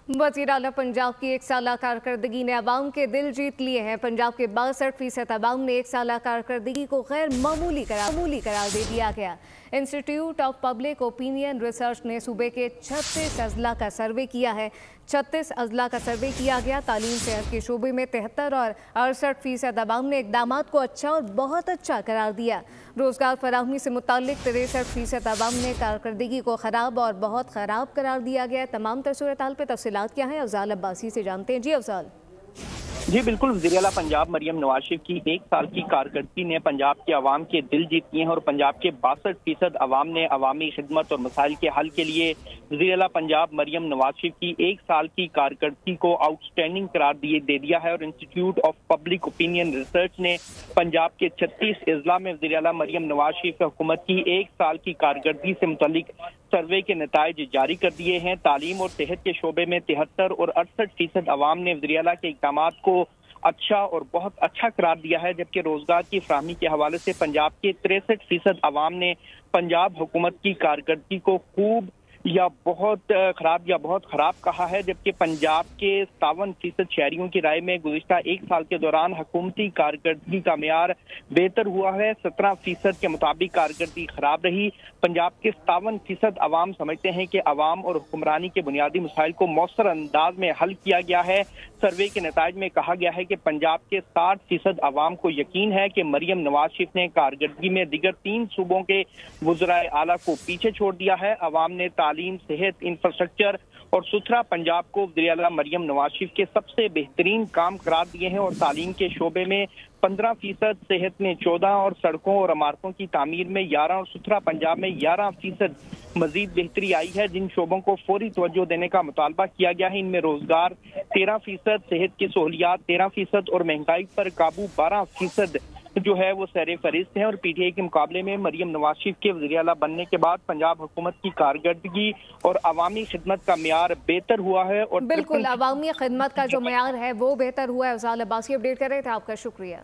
वज़ीर आला पंजाब की एक साला कारकर्दगी ने अवाम के दिल जीत लिए हैं। पंजाब के 62% अवाम ने एक साला कारकर्दगी को गैर मामूली करार दे दिया गया। Institute of public opinion research ने सूबे के 36 अजला का सर्वे किया है। 36 अजला का सर्वे किया गया। तालीम सेहत के शोबे में 73 और 68% अवाम ने इक़दामात को अच्छा और बहुत अच्छा करार दिया। रोज़गार फराहमी से मुताल्लिक 63% अवाम ने कारकर्दगी को ख़राब और बहुत ख़राब करार दिया गया। तमाम सूरत-हाल पे तफसीलात क्या हैं, अफजाल अब्बासी से जानते हैं। जी अफजाल। जी बिल्कुल, वज़ीर आला पंजाब मरियम नवाज शरीफ की एक साल की कारकर्दगी ने पंजाब के अवाम के दिल जीत लिए हैं और पंजाब के 62% अवाम ने अवामी खिदमत और मसाइल के हल के लिए वज़ीर आला पंजाब मरियम नवाज शरीफ की एक साल की कारकर्दगी को आउटस्टैंडिंग करार दे दिया है। और institute of public opinion research ने पंजाब के 36 अजला में वज़ीर आला मरियम नवाज शरीफ हुकूमत की एक साल की कारकर्दगी से मुतल्लिक सर्वे के नताइज जारी कर दिए हैं। तालीम और सेहत के शोबे में 73 और 68% अवाम ने वज़ीर आला के इक़दामात को अच्छा और बहुत अच्छा करार दिया है, जबकि रोजगार की फराहमी के हवाले से पंजाब के 63% अवाम ने पंजाब हुकूमत की कारकर्दगी को खूब या बहुत खराब कहा है, जबकि पंजाब के 57% शहरियों की राय में गुज़िश्ता एक साल के दौरान हुकूमती कारकर्दगी का मेयार बेहतर हुआ है। 17% के मुताबिक कारकर्दगी खराब रही। पंजाब के 57% अवाम समझते हैं कि अवाम और हुक्मरानी के बुनियादी मसाइल को मौसर अंदाज में हल किया गया है। सर्वे के नताइज में कहा गया है कि पंजाब के 60% अवाम को यकीन है कि मरियम नवाज शरीफ ने कारकर्दगी में दीगर 3 सूबों के वज़राए आला को पीछे छोड़ दिया है। अवाम ने तालीम, सेहत, इंफ्रास्ट्रक्चर और सुथरा पंजाब को वज़ीर आला मरियम नवाज शरीफ के सबसे बेहतरीन काम करार दिए हैं। और तालीम के शोबे में 15%, सेहत में 14 और सड़कों और इमारतों की तामीर में 11 और सुथरा पंजाब में 11% मजीद बेहतरी आई है। जिन शोबों को फौरी तवज्जो देने का मुतालबा किया गया है, इनमें रोजगार 13%, सेहत की सहूलियात 13% और महंगाई पर काबू 12% जो है वो सरे फरिस्त है। और पीटीआई के मुकाबले में मरियम नवाज शरीफ के वज़ीर आला बनने के बाद पंजाब हुकूमत की कारकर्दगी और अवामी खिदमत का मेयार बेहतर हुआ है। और बिल्कुल, अवामी खिदमत का जो मेयार है वो बेहतर हुआ है। अफजाल अब्बासी अपडेट कर रहे थे, आपका शुक्रिया।